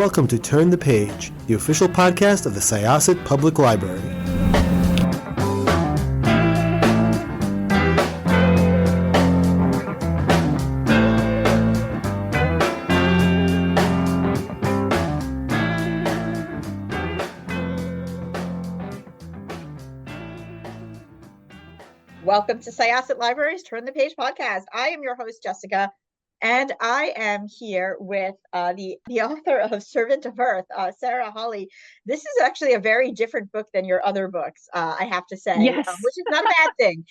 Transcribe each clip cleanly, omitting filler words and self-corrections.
welcome to Turn the Page, the official podcast of the Syosset Public Library. Welcome to Syosset Library's Turn the Page podcast. I am your host, Jessikah, and I am here with the author of Servant of Earth, Sarah Hawley. This is actually a very different book than your other books, I have to say, yes. Which is not a bad thing.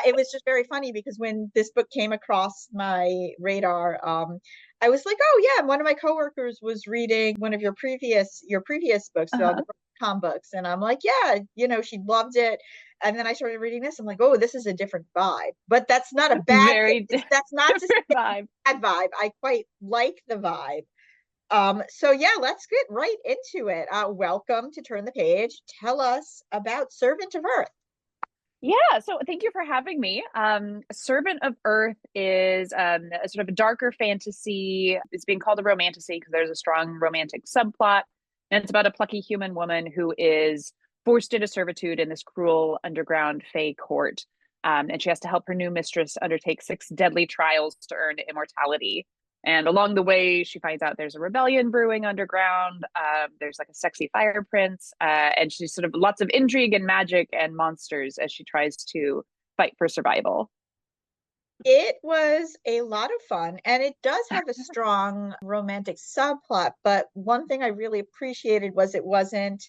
It was just very funny because when this book came across my radar, I was like, oh yeah, one of my coworkers was reading one of your previous books, the rom-com books, and I'm like, yeah, she loved it. And then I started reading this. I'm like, oh, this is a different vibe. But that's not a bad thing. That's not to say bad vibe. I quite like the vibe. So yeah, let's get right into it. Welcome to Turn the Page. Tell us about Servant of Earth. Yeah, so thank you for having me. Servant of Earth is a sort of a darker fantasy. It's being called a romantasy because there's a strong romantic subplot. And it's about a plucky human woman who is forced into servitude in this cruel underground Fae court. And she has to help her new mistress undertake 6 deadly trials to earn immortality. And along the way, she finds out there's a rebellion brewing underground. There's like a sexy fire prince. And she's sort of lots of intrigue and magic and monsters as she tries to fight for survival. It was a lot of fun, and it does have a strong romantic subplot. But one thing I really appreciated was it wasn't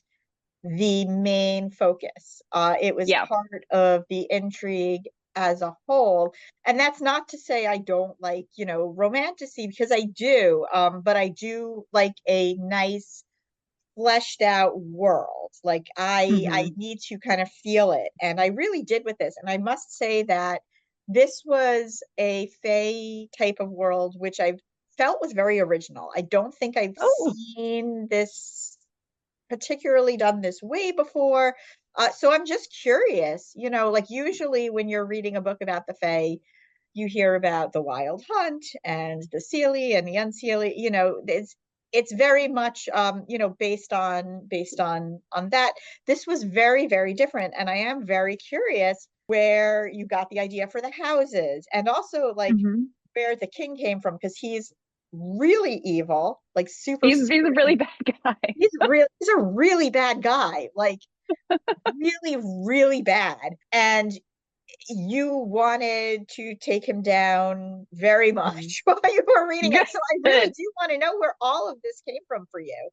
the main focus. It was part of the intrigue as a whole. And that's not to say I don't like, romantasy, because I do, but I do like a nice fleshed out world. Like I need to kind of feel it. And I really did with this. And I must say that this was a Fae type of world, which I felt was very original. I don't think I've seen this particularly done this way before. So I'm just curious, like usually when you're reading a book about the Fae, you hear about the Wild Hunt and the Seelie and the Unseelie, it's very much based on that. This was very, very different. And I am very curious where you got the idea for the houses, and also like where the king came from, because he's really evil, like super. He's a really bad guy. He's a really bad guy, like really, really bad. And you wanted to take him down very much while you were reading it. So I really do want to know where all of this came from for you.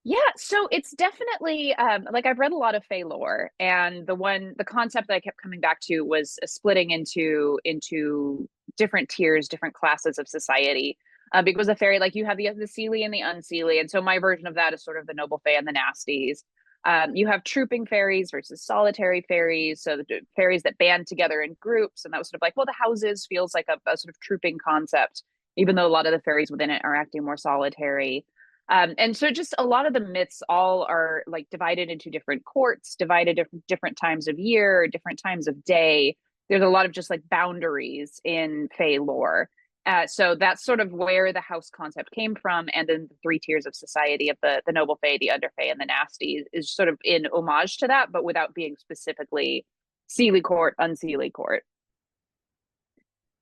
Yeah, so it's definitely like I've read a lot of Fae Lore, and the concept that I kept coming back to was splitting into different tiers, different classes of society. Because a fairy, like you have the Seelie and the Unseelie, and so my version of that is sort of the noble fae and the nasties. You have trooping fairies versus solitary fairies, so the fairies that band together in groups, and that was sort of like, well, the houses feels like a sort of trooping concept, even though a lot of the fairies within it are acting more solitary. And so just a lot of the myths all are like divided into different courts, divided different times of year, different times of day. There's a lot of just like boundaries in Fae Lore. So that's sort of where the house concept came from. And then the 3 tiers of society of the noble fae, the underfae, and the nasty is sort of in homage to that, but without being specifically Seelie court, Unseelie court.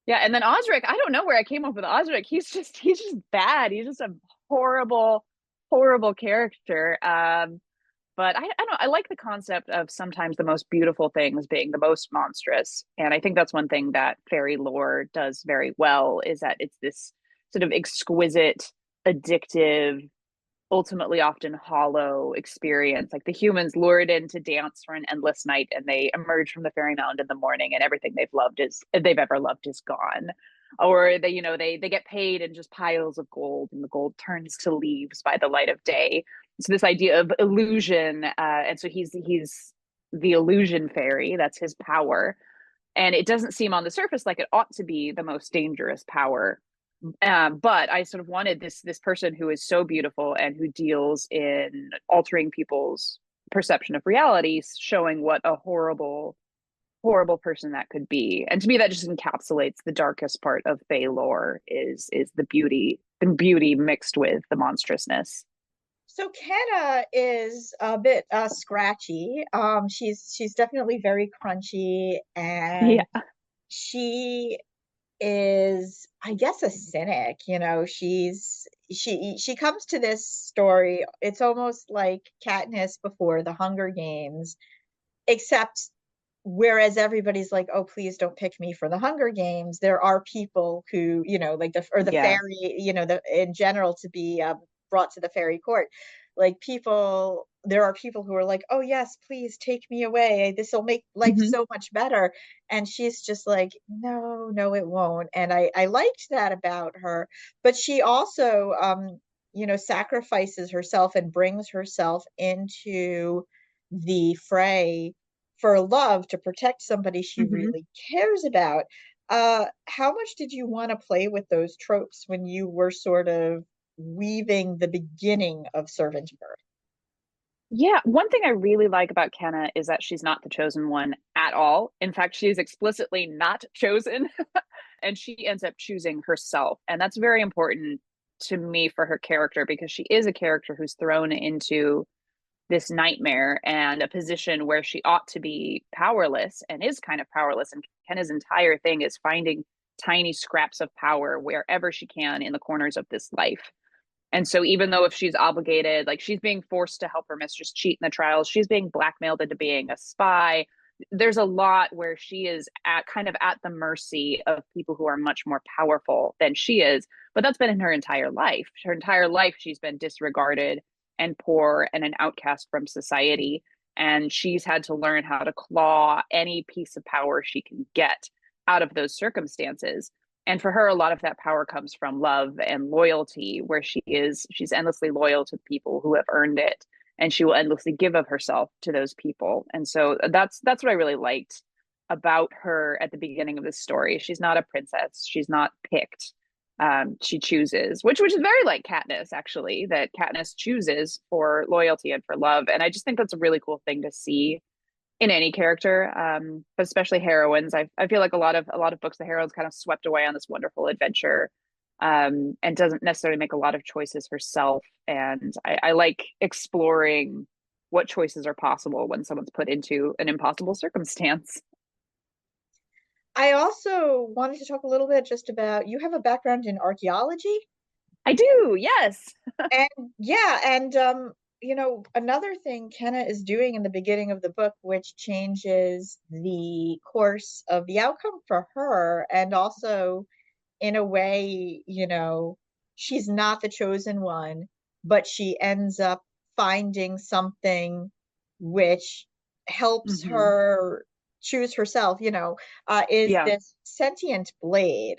Yeah, and then Osric, I don't know where I came up with Osric. He's just bad. He's just a horrible, horrible character. But I don't know. I like the concept of sometimes the most beautiful things being the most monstrous. And I think that's one thing that fairy lore does very well, is that it's this sort of exquisite, addictive, ultimately often hollow experience. Like the humans lured in to dance for an endless night, and they emerge from the fairy mound in the morning, and everything they've ever loved is gone. Or they get paid in just piles of gold, and the gold turns to leaves by the light of day. So this idea of illusion, and so he's the illusion fairy. That's his power, and it doesn't seem on the surface like it ought to be the most dangerous power. But I sort of wanted this person who is so beautiful and who deals in altering people's perception of reality, showing what a horrible person that could be. And to me, that just encapsulates the darkest part of Fae lore is the beauty mixed with the monstrousness. So Kenna is a bit scratchy. She's definitely very crunchy, and Yeah. she is, I guess, a cynic. She comes to this story. It's almost like Katniss before the Hunger Games, except whereas everybody's like, oh, please don't pick me for the Hunger Games, there are people who, like the Yeah. fairy, in general, to be brought to the fairy court. Like, there are people who are like, oh yes, please take me away, this will make life Hmm. so much better. And she's just like, no, no, it won't. And I liked that about her. But she also sacrifices herself and brings herself into the fray for love, to protect somebody she Hmm. really cares about. How much did you want to play with those tropes when you were sort of weaving the beginning of Servant Birth? Yeah, one thing I really like about Kenna is that she's not the chosen one at all. In fact, she is explicitly not chosen, and she ends up choosing herself. And that's very important to me for her character, because she is a character who's thrown into this nightmare and a position where she ought to be powerless and is kind of powerless. And Kenna's entire thing is finding tiny scraps of power wherever she can in the corners of this life. And so even though if she's obligated, like she's being forced to help her mistress cheat in the trials, she's being blackmailed into being a spy. There's a lot where she is at kind of at the mercy of people who are much more powerful than she is. But that's been in her entire life. Her entire life, she's been disregarded and poor and an outcast from society. And she's had to learn how to claw any piece of power she can get out of those circumstances. And for her, a lot of that power comes from love and loyalty, where she's endlessly loyal to people who have earned it, and she will endlessly give of herself to those people. And so that's what I really liked about her at the beginning of this story. She's not a princess, she's not picked. She chooses, which is very like Katniss, actually, that Katniss chooses for loyalty and for love. And I just think that's a really cool thing to see in any character, but especially heroines. I feel like a lot of books, the heroine's kind of swept away on this wonderful adventure, and doesn't necessarily make a lot of choices herself. And I like exploring what choices are possible when someone's put into an impossible circumstance. I also wanted to talk a little bit just about, you have a background in archaeology. I do, yes. And yeah, and another thing Kenna is doing in the beginning of the book, which changes the course of the outcome for her, and also in a way, she's not the chosen one, but she ends up finding something which helps Hmm. her choose herself, is Yeah. this sentient blade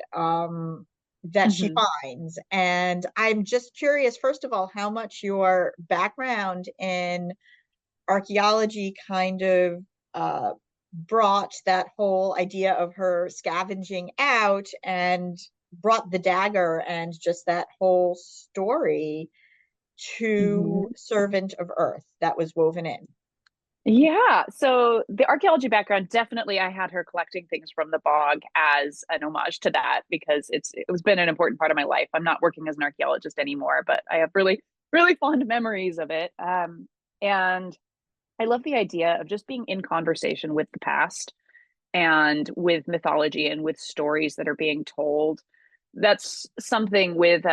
that she Hmm. finds. And I'm just curious, first of all, how much your background in archaeology kind of uh, brought that whole idea of her scavenging out, and brought the dagger and just that whole story to Hmm. Servant of Earth that was woven in. Yeah, so the archaeology background, definitely I had her collecting things from the bog as an homage to that, because it's been an important part of my life. I'm not working as an archaeologist anymore, but I have really really fond memories of it. And I love the idea of just being in conversation with the past and with mythology and with stories that are being told. That's something with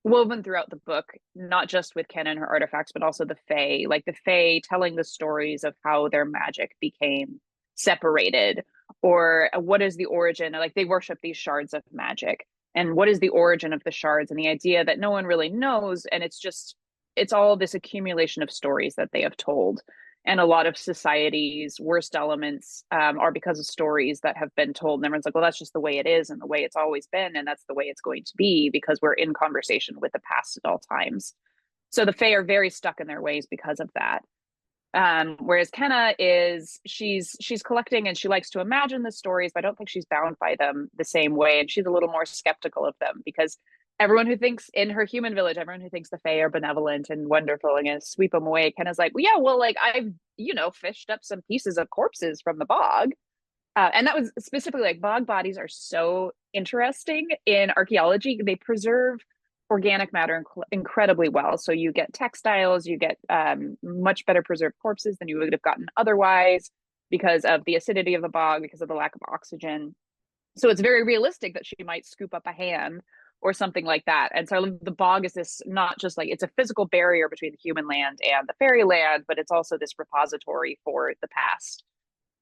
woven throughout the book, not just with Ken and her artifacts, but also the Fae, like the Fae telling the stories of how their magic became separated, or what is the origin. Like they worship these shards of magic, and what is the origin of the shards, and the idea that no one really knows, and it's all this accumulation of stories that they have told. And a lot of society's worst elements are because of stories that have been told. And everyone's like, well, that's just the way it is and the way it's always been. And that's the way it's going to be, because we're in conversation with the past at all times. So the Fae are very stuck in their ways because of that. Whereas Kenna she's collecting and she likes to imagine the stories, but I don't think she's bound by them the same way. And she's a little more skeptical of them, because everyone who thinks in her human village, everyone who thinks the Fae are benevolent and wonderful and gonna sweep them away, Kenna's like, well, yeah, well, like I've fished up some pieces of corpses from the bog. And that was specifically, like, bog bodies are so interesting in archaeology. They preserve organic matter incredibly well. So you get textiles, you get much better preserved corpses than you would have gotten otherwise because of the acidity of the bog, because of the lack of oxygen. So it's very realistic that she might scoop up a hand or something like that. And so the bog is this, not just like it's a physical barrier between the human land and the fairy land, but it's also this repository for the past.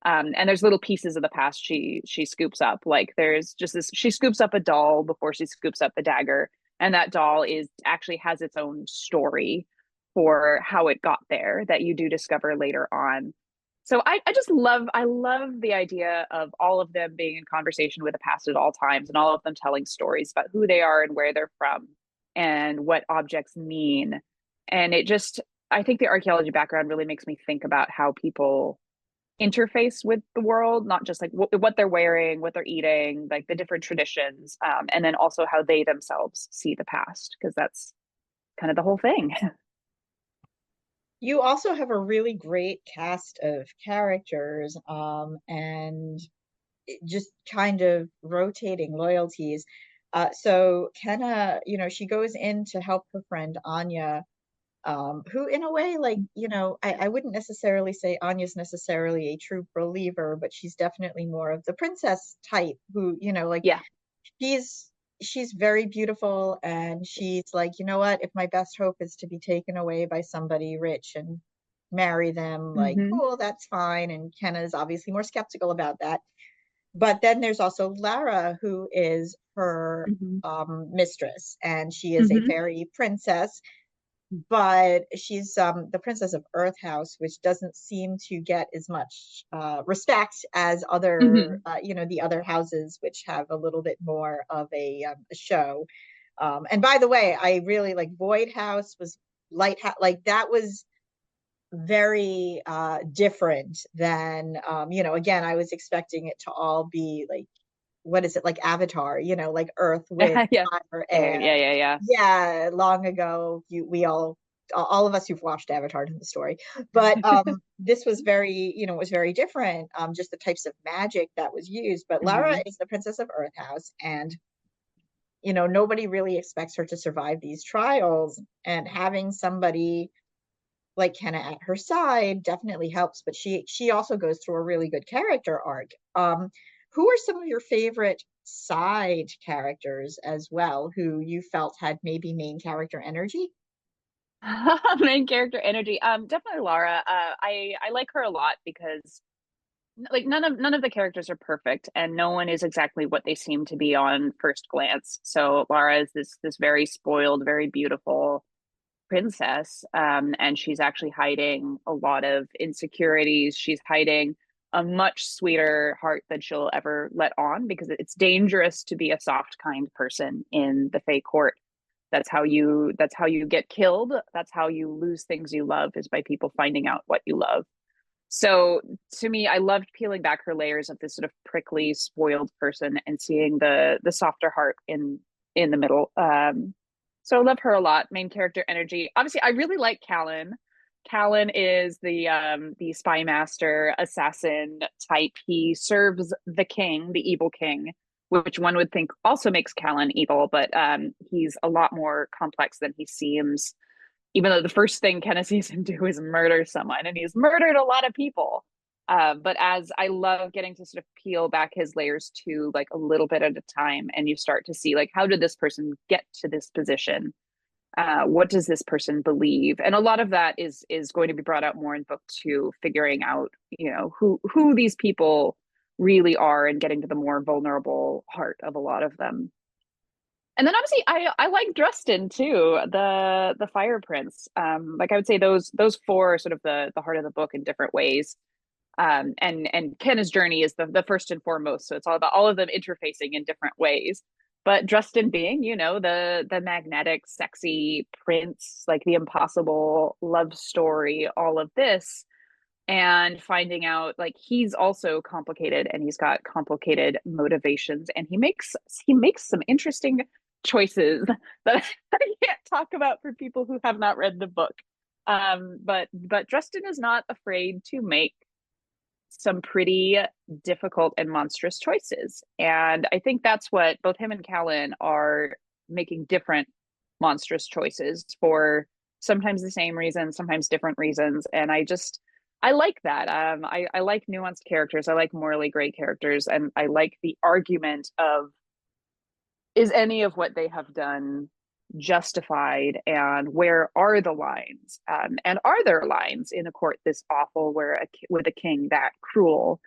And there's little pieces of the past she scoops up. Like there's just this, she scoops up a doll before she scoops up the dagger, and that doll is actually has its own story for how it got there that you do discover later on. So I just love, I love the idea of all of them being in conversation with the past at all times, and all of them telling stories about who they are and where they're from and what objects mean. And it just, I think the archaeology background really makes me think about how people interface with the world, not just like what they're wearing, what they're eating, like the different traditions, and then also how they themselves see the past, because that's kind of the whole thing. You also have a really great cast of characters, and just kind of rotating loyalties. So Kenna, she goes in to help her friend Anya, who in a way, like, I wouldn't necessarily say Anya's necessarily a true believer, but she's definitely more of the princess type who, like Yeah. she's she's very beautiful, and she's like, you know what, if my best hope is to be taken away by somebody rich and marry them, like, Mm-hmm. cool, that's fine. And Kenna's obviously more skeptical about that. But then there's also Lara, who is her Mm-hmm. mistress, and she is a Mm-hmm. fairy princess, but she's the princess of Earth House, which doesn't seem to get as much respect as other, Mm-hmm. the other houses, which have a little bit more of a show. And by the way, I really like Void House was like that was very different than, again, I was expecting it to all be like, what is it, like Avatar, like Earth, Wind, Yeah. Fire, Yeah. Air. Yeah. Yeah. Yeah, long ago, we all of us who've watched Avatar know the story. But this was very, it was very different, just the types of magic that was used. But Lara Mm-hmm. is the princess of Earth House, and nobody really expects her to survive these trials, and having somebody like Kenna at her side definitely helps. But she also goes through a really good character arc. Who are some of your favorite side characters as well, who you felt had maybe main character energy? Main character energy. Definitely Lara. I like her a lot because like none of the characters are perfect, and no one is exactly what they seem to be on first glance. So Lara is this very spoiled, very beautiful princess, and she's actually hiding a lot of insecurities. She's hiding a much sweeter heart than she'll ever let on, because it's dangerous to be a soft, kind person in the Fae court. That's how you get killed. That's how you lose things you love, is by people finding out what you love. So to me, I loved peeling back her layers of this sort of prickly, spoiled person and seeing the softer heart in the middle. So I love her a lot. Main character energy. Obviously, I really like Callan. Callan is the spy master assassin type. He serves the king, the evil king, which one would think also makes Callan evil, but he's a lot more complex than he seems, even though the first thing Kenna sees him do is murder someone, and he's murdered a lot of people. But as I love getting to sort of peel back his layers to like a little bit at a time, and you start to see like, how did this person get to this position? What does this person believe? And a lot of that is going to be brought out more in book two, figuring out, who these people really are, and getting to the more vulnerable heart of a lot of them. And then obviously I like Drustin too, the Fire Prince. Like I would say those four are sort of the heart of the book in different ways. And Kenna's journey is the first and foremost. So it's all about all of them interfacing in different ways. But Drustin being, the magnetic, sexy prince, like the impossible love story, all of this, and finding out like he's also complicated, and he's got complicated motivations, and he makes some interesting choices that I can't talk about for people who have not read the book. But Dresden is not afraid to make some pretty difficult and monstrous choices, and I think that's what both him and Callan are making different monstrous choices for sometimes the same reasons, sometimes different reasons. And I like that. I like nuanced characters. I like morally gray characters, and I like the argument of, is any of what they have done justified, and where are the lines, and are there lines in a court this awful, where with a king that cruel,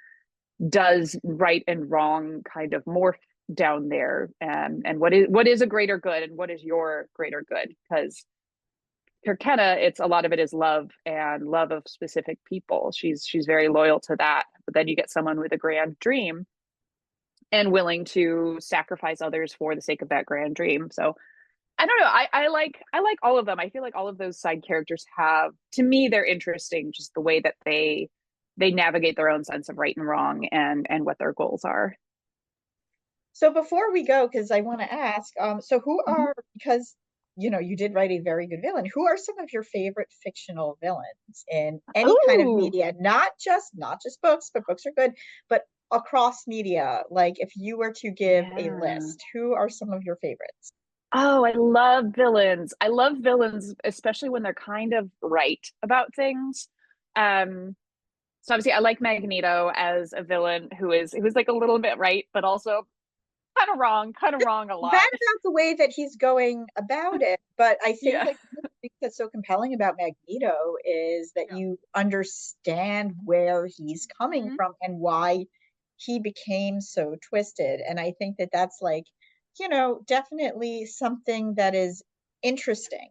does right and wrong kind of morph down there, and what is a greater good, and what is your greater good? Because Kirkenna, it's a lot of it is love, and love of specific people. She's very loyal to that, but then you get someone with a grand dream and willing to sacrifice others for the sake of that grand dream. So I don't know. I like all of them. I feel like all of those side characters have, to me, they're interesting, just the way that they navigate their own sense of right and wrong, and what their goals are. So before we go, because I want to ask, so who are, because you did write a very good villain, who are some of your favorite fictional villains in any kind of media? Not just books, but books are good, but across media. Like if you were to give a list, who are some of your favorites? Oh, I love villains. I love villains, especially when they're kind of right about things. So obviously I like Magneto as a villain who's like a little bit right, but also kind of wrong a lot. Bad about the way that he's going about it, but I think Yeah. like the thing that's so compelling about Magneto is that you understand where he's coming from and why he became so twisted. And I think that that's like, definitely something that is interesting.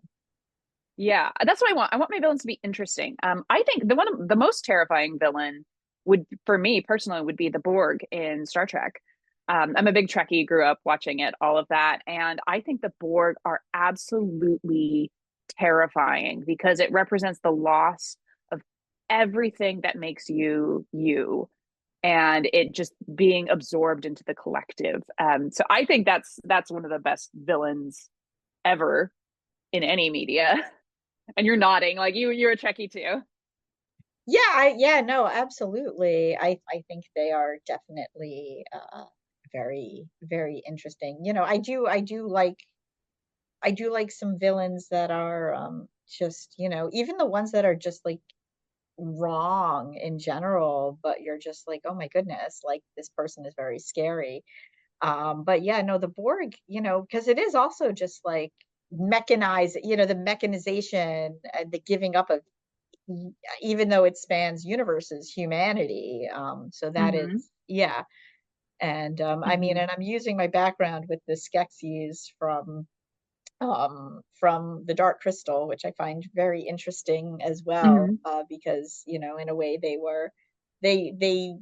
Yeah, that's what I want. I want my villains to be interesting. I think the most terrifying villain would, for me personally, would be the Borg in Star Trek. I'm a big Trekkie, grew up watching it, all of that, and I think the Borg are absolutely terrifying because it represents the loss of everything that makes you you, and it just being absorbed into the collective. So I think that's one of the best villains ever in any media. And you're nodding like you're a Trekkie too. Yeah, no, absolutely. I think they are definitely very, very interesting. I do like some villains that are just, even the ones that are just like wrong in general, but you're just like, oh my goodness, like this person is very scary. But yeah, no, the Borg, because it is also just like mechanized, the mechanization and the giving up of, even though it spans universes, humanity. So that Mm-hmm. is, yeah. And I mean, Mm-hmm. and I'm using my background with the Skeksis from the Dark Crystal, which I find very interesting as well, Mm-hmm. because in a way they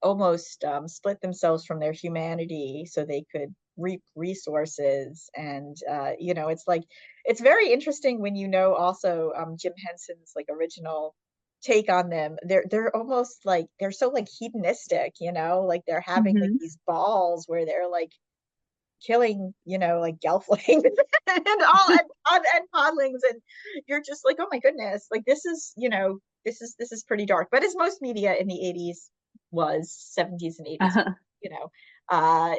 almost split themselves from their humanity so they could reap resources. And it's like it's very interesting when also Jim Henson's like original take on them. They're almost like they're so like hedonistic, like they're having like Mm-hmm. these balls where they're like killing, like gelflings and podlings, and you're just like, oh my goodness, like this is, this is pretty dark. But as most media in the 80s was, 70s and 80s, Uh-huh. you know, uh,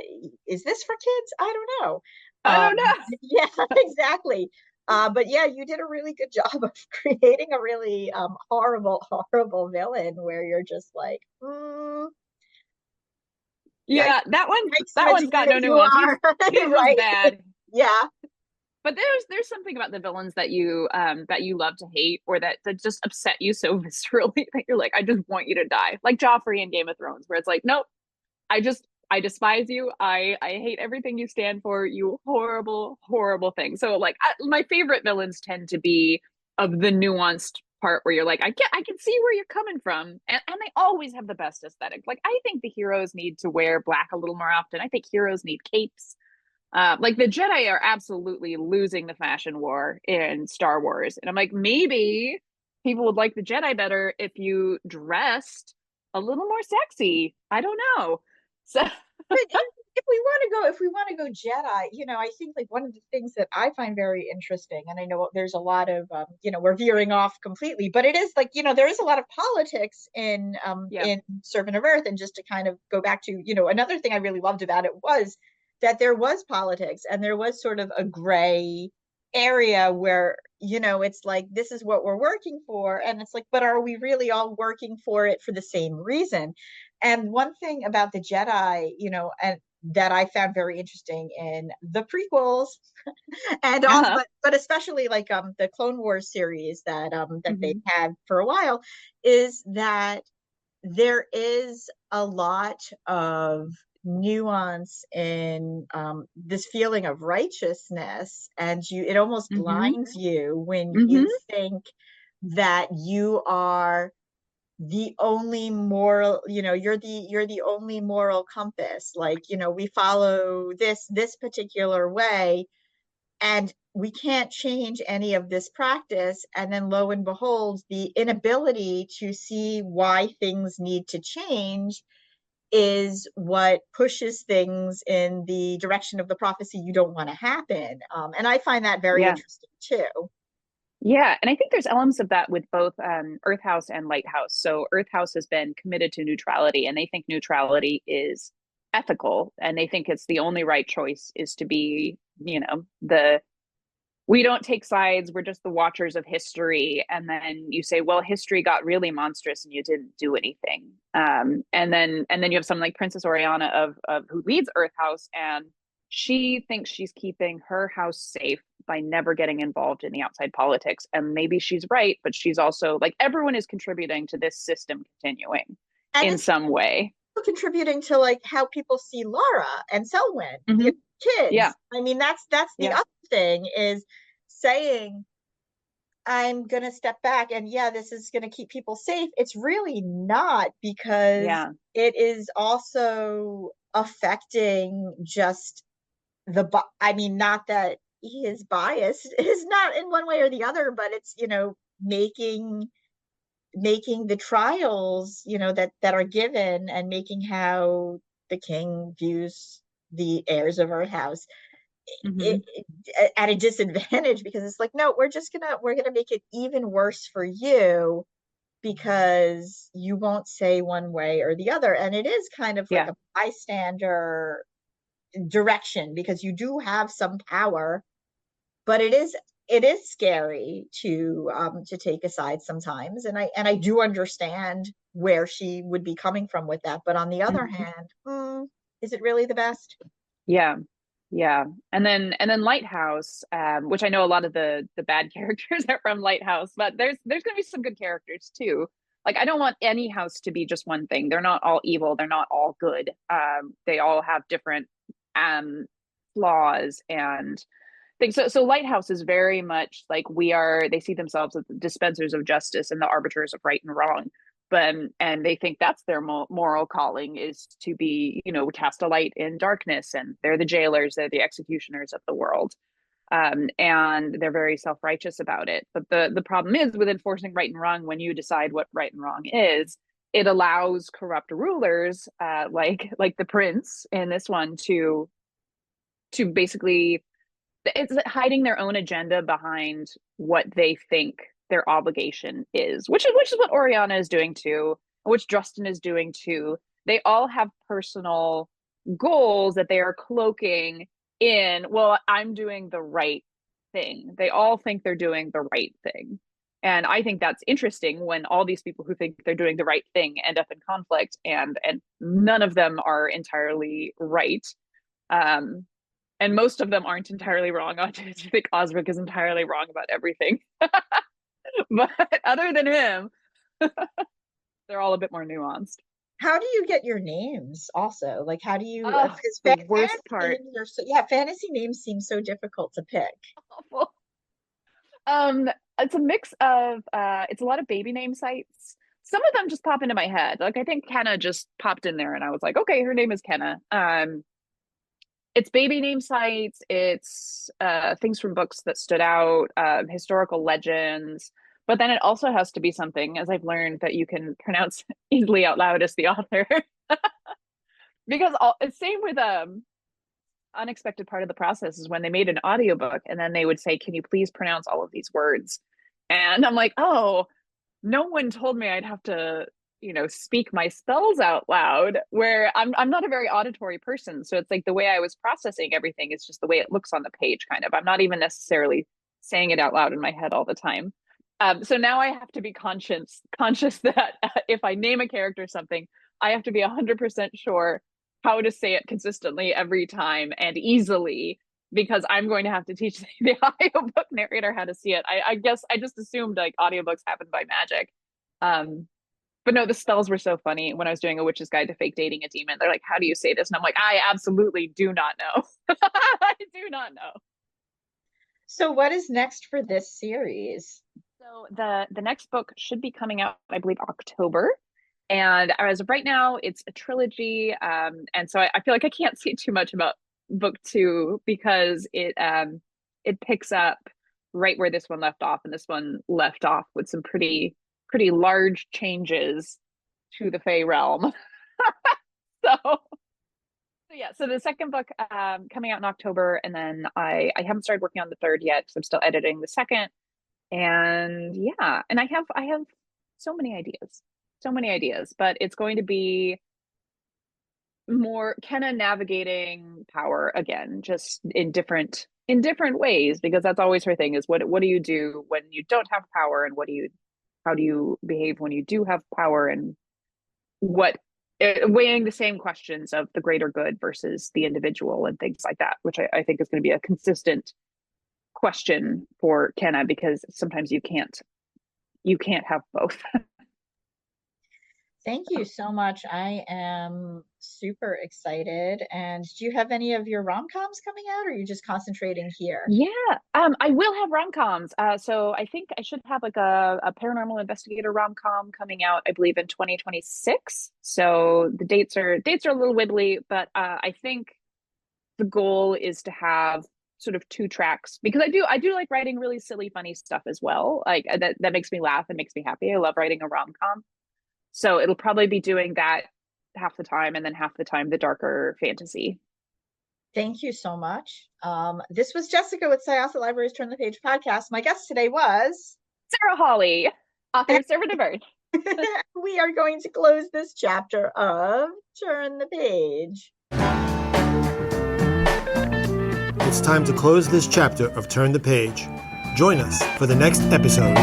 is this for kids? I don't know. I don't know. Yeah, exactly. But yeah, you did a really good job of creating a really horrible villain where you're just like, Yeah, yikes, that yikes, one's got no you nuance. are He's just right. bad. Yeah. But there's something about the villains that you love to hate, or that just upset you so viscerally that you're like, I just want you to die. Like Joffrey in Game of Thrones, where it's like, nope, I despise you. I hate everything you stand for. You horrible, horrible thing. So like my favorite villains tend to be of the nuanced part where you're like, I can see where you're coming from. And they always have the best aesthetic. Like I think the heroes need to wear black a little more often. I think heroes need capes. Like the Jedi are absolutely losing the fashion war in Star Wars. And I'm like, maybe people would like the Jedi better if you dressed a little more sexy. I don't know. So But if we want to go Jedi, I think like one of the things that I find very interesting, and I know there's a lot of, we're veering off completely, but it is like, there is a lot of politics yeah. in Servant of Earth. And just to kind of go back to, another thing I really loved about it was that there was politics and there was sort of a gray area where, you know, it's like, this is what we're working for. And it's like, but are we really all working for it for the same reason? And one thing about the Jedi, you know, and that I found very interesting in the prequels and also, Uh-huh. but especially like the Clone Wars series that they Hmm. had for a while, is that there is a lot of nuance in this feeling of righteousness, and it almost Hmm. blinds you when you Hmm. think that you are the only moral, you know, you're the only moral compass. Like, you know, we follow this particular way, and we can't change any of this practice. And then lo and behold, the inability to see why things need to change is what pushes things in the direction of the prophecy you don't want to happen. And I find that very Yeah. interesting too. Yeah, and I think there's elements of that with both Earth House and Lighthouse. So Earth House has been committed to neutrality, and they think neutrality is ethical, and they think it's the only right choice is to be, you know, the we don't take sides, we're just the watchers of history. And then you say, well, history got really monstrous and you didn't do anything. And then you have someone like Princess Oriana of who leads Earth House, and she thinks she's keeping her house safe by never getting involved in the outside politics. And maybe she's right, but she's also like, everyone is contributing to this system continuing And in it's some way. contributing to like how people see Laura and Selwyn, you Hmm. know, Yeah. kids. I mean, that's the Yeah. other thing, is saying, I'm going to step back and yeah, this is going to keep people safe. It's really not, because Yeah. it is also affecting just I mean, not that he is biased, is not in one way or the other, but it's, you know, making the trials, you know, that are given, and making how the king views the heirs of our house Hmm. at a disadvantage, because it's like, no, we're gonna make it even worse for you, because you won't say one way or the other. And it is kind of like Yeah. a bystander direction, because you do have some power, but it is scary to take a side sometimes. And I do understand where she would be coming from with that, but on the other Hmm. hand, is it really the best? Yeah. Yeah. And then Lighthouse, which I know a lot of the bad characters are from Lighthouse, but there's gonna be some good characters too. Like I don't want any house to be just one thing. They're not all evil, they're not all good. They all have different um flaws and things. So Lighthouse is very much like they see themselves as the dispensers of justice and the arbiters of right and wrong. But and they think that's their moral calling, is to be, you know, cast a light in darkness, and they're the jailers, they're the executioners of the world. And they're very self-righteous about it. But the problem is with enforcing right and wrong, when you decide what right and wrong is, it allows corrupt rulers, like the prince in this one, to basically, it's hiding their own agenda behind what they think their obligation is, which is what Oriana is doing too, which Justin is doing too. They all have personal goals that they are cloaking in, well, I'm doing the right thing. They all think they're doing the right thing. And I think that's interesting when all these people who think they're doing the right thing end up in conflict, and none of them are entirely right. Um, and most of them aren't entirely wrong. I think Osric is entirely wrong about everything. But other than him, they're all a bit more nuanced. How do you get your names also? Like, how do you, Oh, because the worst fantasy part. names are so, yeah, fantasy names seem so difficult to pick. Awful. Um, it's a mix of it's a lot of baby name sites. Some of them just pop into my head. Like I think Kenna just popped in there and I was like, okay, her name is Kenna. It's baby name sites, it's things from books that stood out, historical legends, but then it also has to be something, as I've learned, that you can pronounce easily out loud as the author. Because same with unexpected part of the process is when they made an audiobook and then they would say, can you please pronounce all of these words? And I'm like, oh, no one told me I'd have to, you know, speak my spells out loud, where I'm not a very auditory person. So it's like the way I was processing everything is just the way it looks on the page, kind of. I'm not even necessarily saying it out loud in my head all the time. So now I have to be conscious that if I name a character something, I have to be 100% sure how to say it consistently every time and easily, because I'm going to have to teach the audiobook narrator how to see it. I guess I just assumed like audiobooks happen by magic. But no, the spells were so funny. When I was doing a witch's guide to fake dating a demon, they're like, how do you say this? And I'm like, I absolutely do not know. I do not know. So what is next for this series? So the next book should be coming out, I believe, October. And as of right now, it's a trilogy. And so I feel like I can't say too much about book 2 because it picks up right where this one left off, and this one left off with some pretty large changes to the Fae realm. So yeah, so the second book coming out in October, and then I haven't started working on the third yet because I'm still editing the second. And yeah, and I have so many ideas, but it's going to be more Kenna navigating power again, just in different ways, because that's always her thing, is what do you do when you don't have power, and how do you behave when you do have power, and what weighing the same questions of the greater good versus the individual and things like that, which I think is going to be a consistent question for Kenna, because sometimes you can't have both. Thank you so much. I am super excited. And do you have any of your rom-coms coming out, or are you just concentrating here? Yeah, I will have rom-coms. So I think I should have like a paranormal investigator rom-com coming out, I believe, in 2026. So the dates are a little wibbly, but I think the goal is to have sort of 2 tracks, because I do like writing really silly, funny stuff as well. Like that makes me laugh and makes me happy. I love writing a rom-com. So it'll probably be doing that half the time, and then half the time the darker fantasy. Thank you so much. This was Jessikah with Syosset Library's Turn the Page podcast. My guest today was Sarah Hawley, author of Servant of Earth. We are going to close this chapter of Turn the Page. It's time to close this chapter of Turn the Page. Join us for the next episode.